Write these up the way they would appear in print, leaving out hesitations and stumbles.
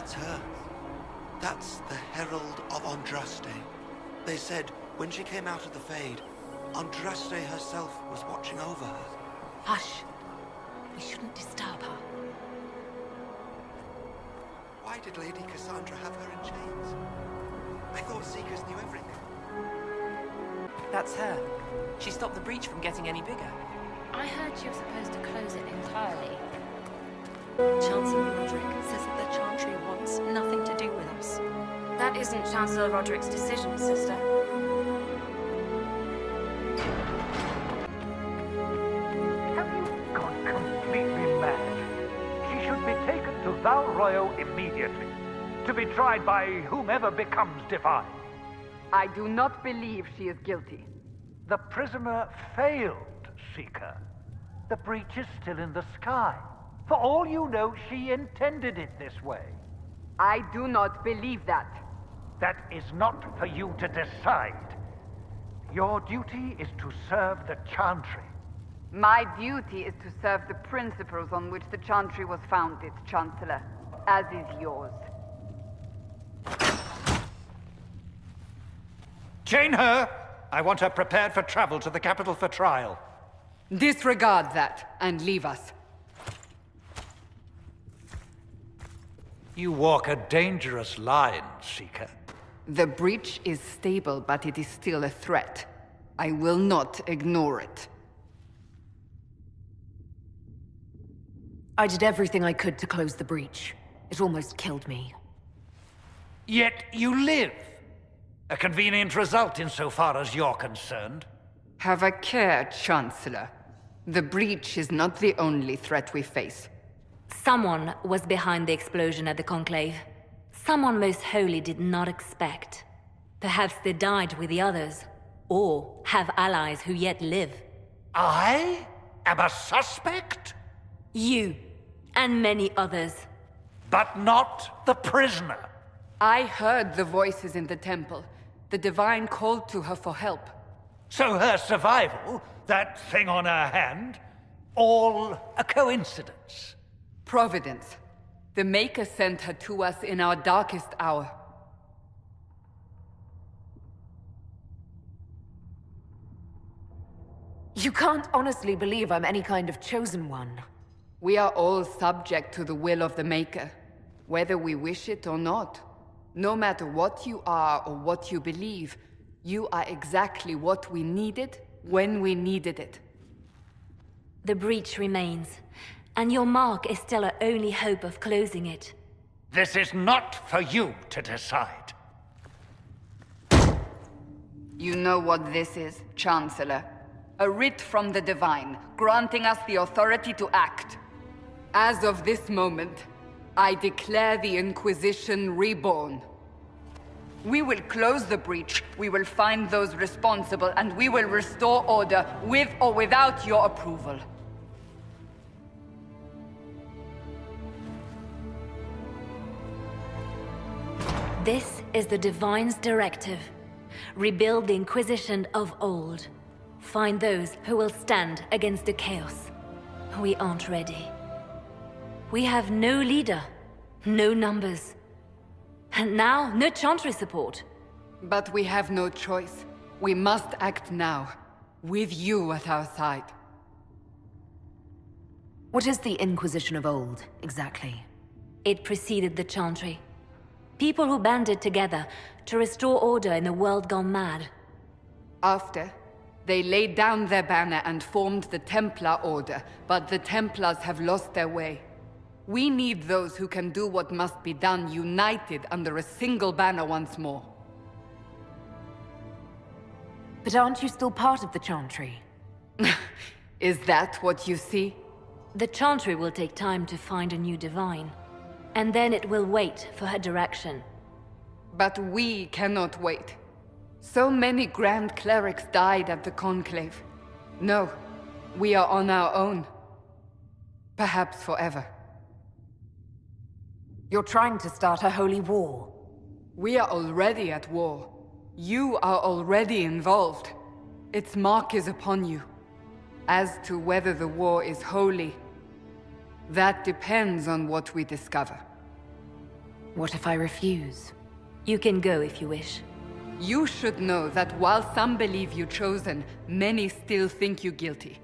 That's her. That's the Herald of Andraste. They said when she came out of the Fade, Andraste herself was watching over her. Hush. We shouldn't disturb her. Why did Lady Cassandra have her in chains? I thought Seekers knew everything. That's her. She stopped the breach from getting any bigger. I heard she was supposed to close it entirely. Chancellor Roderick says that the Chantry wants nothing to do with us. That isn't Chancellor Roderick's decision, sister. Have you gone completely mad? She should be taken to Val Royal immediately, to be tried by whomever becomes divine. I do not believe she is guilty. The prisoner failed, Seeker. The breach is still in the sky. For all you know, she intended it this way. I do not believe that. That is not for you to decide. Your duty is to serve the Chantry. My duty is to serve the principles on which the Chantry was founded, Chancellor, as is yours. Chain her! I want her prepared for travel to the capital for trial. Disregard that and leave us. You walk a dangerous line, Seeker. The breach is stable, but it is still a threat. I will not ignore it. I did everything I could to close the breach. It almost killed me. Yet you live. A convenient result insofar as you're concerned. Have a care, Chancellor. The breach is not the only threat we face. Someone was behind the explosion at the Conclave. Someone Most Holy did not expect. Perhaps they died with the others, or have allies who yet live. I am a suspect? You, and many others. But not the prisoner. I heard the voices in the temple. The Divine called to her for help. So her survival, that thing on her hand, all a coincidence. Providence. The Maker sent her to us in our darkest hour. You can't honestly believe I'm any kind of chosen one. We are all subject to the will of the Maker, whether we wish it or not. No matter what you are or what you believe, you are exactly what we needed when we needed it. The breach remains, and your mark is still our only hope of closing it. This is not for you to decide. You know what this is, Chancellor. A writ from the Divine, granting us the authority to act. As of this moment, I declare the Inquisition reborn. We will close the breach, we will find those responsible, and we will restore order with or without your approval. This is the Divine's directive. Rebuild the Inquisition of old. Find those who will stand against the chaos. We aren't ready. We have no leader, no numbers. And now, no Chantry support. But we have no choice. We must act now, with you at our side. What is the Inquisition of old, exactly? It preceded the Chantry. People who banded together to restore order in a world gone mad. After, they laid down their banner and formed the Templar Order, but the Templars have lost their way. We need those who can do what must be done, united under a single banner once more. But aren't you still part of the Chantry? Is that what you see? The Chantry will take time to find a new Divine. And then it will wait for her direction. But we cannot wait. So many Grand Clerics died at the Conclave. No, we are on our own. Perhaps forever. You're trying to start a holy war. We are already at war. You are already involved. Its mark is upon you. As to whether the war is holy, that depends on what we discover. What if I refuse? You can go if you wish. You should know that while some believe you chosen, many still think you guilty.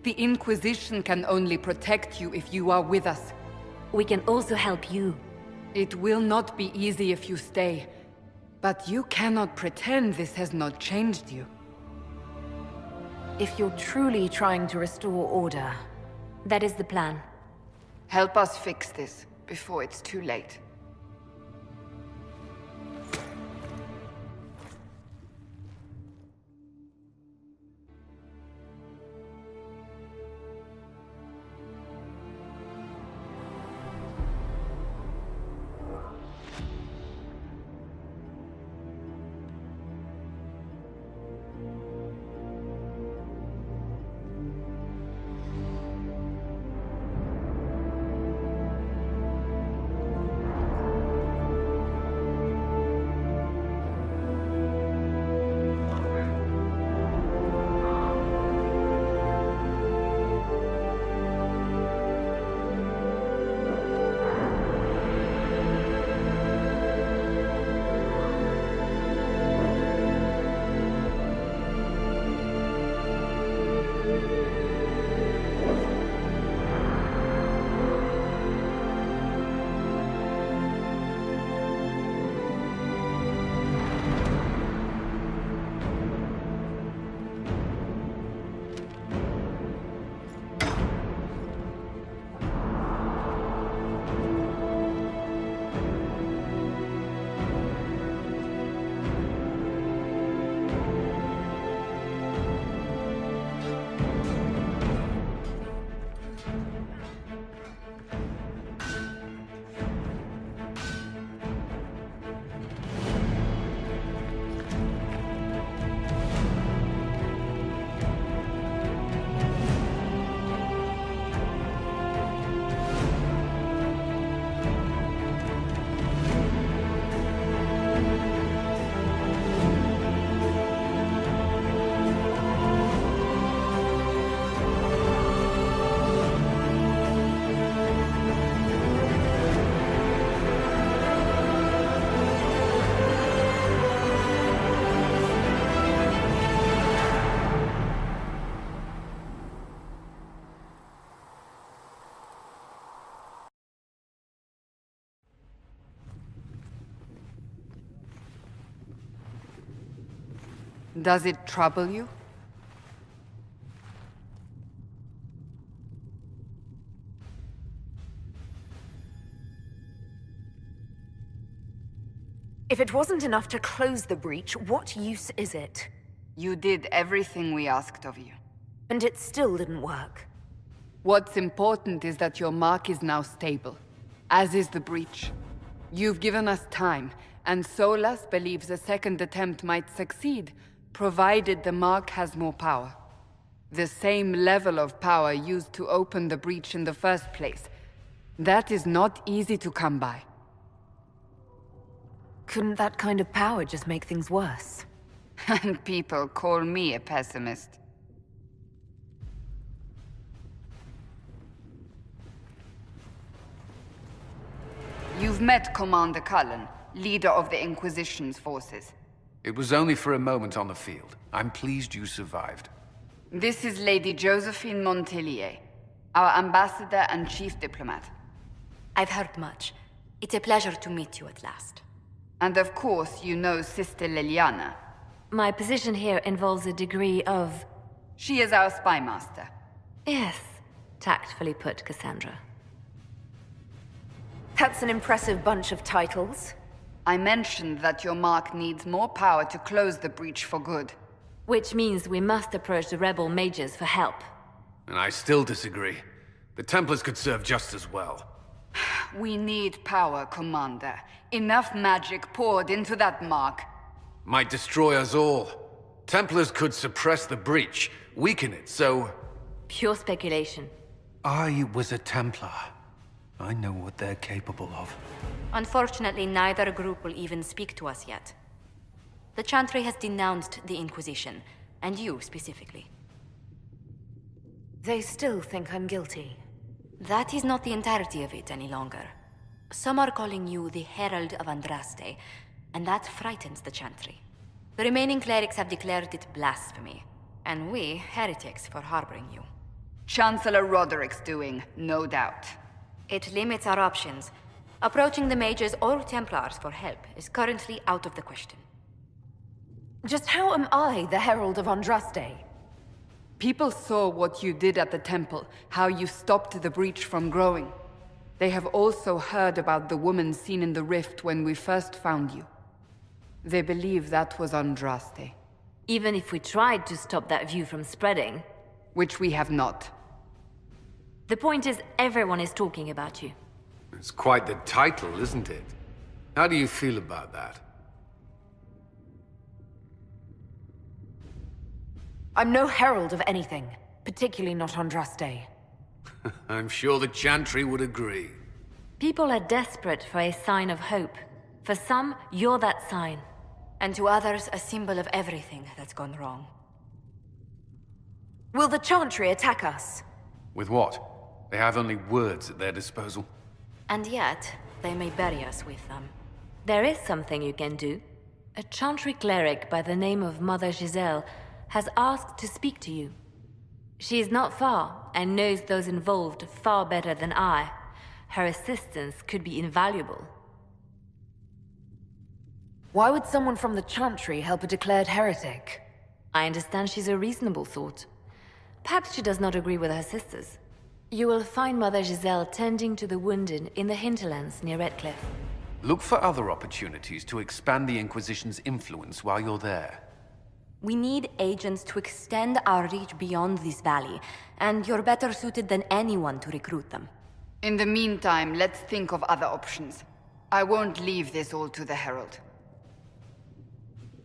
The Inquisition can only protect you if you are with us. We can also help you. It will not be easy if you stay. But you cannot pretend this has not changed you. If you're truly trying to restore order, That is the plan. Help us fix this before it's too late. Does it trouble you? if it wasn't enough to close the breach, what use is it? You did everything we asked of you. And it still didn't work. What's important is that your mark is now stable, as is the breach. You've given us time, and Solas believes a second attempt might succeed, provided the mark has more power. The same level of power used to open the breach in the first place. That is not easy to come by. Couldn't that kind of power just make things worse? And people call me a pessimist. You've met Commander Cullen, leader of the Inquisition's forces. It was only for a moment on the field. I'm pleased you survived. This is Lady Josephine Montelier, our ambassador and chief diplomat. I've heard much. It's a pleasure to meet you at last. And of course, you know Sister Liliana. My position here involves a degree of... She is our spy master. Yes, tactfully put, Cassandra. That's an impressive bunch of titles. I mentioned that your mark needs more power to close the breach for good. Which means we must approach the rebel mages for help. And I still disagree. The Templars could serve just as well. We need power, Commander. Enough magic poured into that mark. Might destroy us all. Templars could suppress the breach, weaken it, so... Pure speculation. I was a Templar. I know what they're capable of. Unfortunately, neither group will even speak to us yet. The Chantry has denounced the Inquisition, and you specifically. They still think I'm guilty. That is not the entirety of it any longer. Some are calling you the Herald of Andraste, and that frightens the Chantry. The remaining clerics have declared it blasphemy, and we, heretics, for harboring you. Chancellor Roderick's doing, no doubt. It limits our options. Approaching the mages or Templars for help is currently out of the question. Just how am I the Herald of Andraste? People saw what you did at the temple, how you stopped the breach from growing. They have also heard about the woman seen in the rift when we first found you. They believe that was Andraste. Even if we tried to stop that view from spreading... Which we have not. The point is, everyone is talking about you. It's quite the title, isn't it? How do you feel about that? I'm no herald of anything, particularly not Andraste. I'm sure the Chantry would agree. People are desperate for a sign of hope. For some, you're that sign. And to others, a symbol of everything that's gone wrong. Will the Chantry attack us? With what? They have only words at their disposal. And yet, they may bury us with them. There is something you can do. A Chantry cleric by the name of Mother Giselle has asked to speak to you. She is not far, and knows those involved far better than I. Her assistance could be invaluable. Why would someone from the Chantry help a declared heretic? I understand she's a reasonable sort. Perhaps she does not agree with her sisters. You will find Mother Giselle tending to the wounded in the hinterlands near Redcliffe. Look for other opportunities to expand the Inquisition's influence while you're there. We need agents to extend our reach beyond this valley, and you're better suited than anyone to recruit them. In the meantime, let's think of other options. I won't leave this all to the Herald.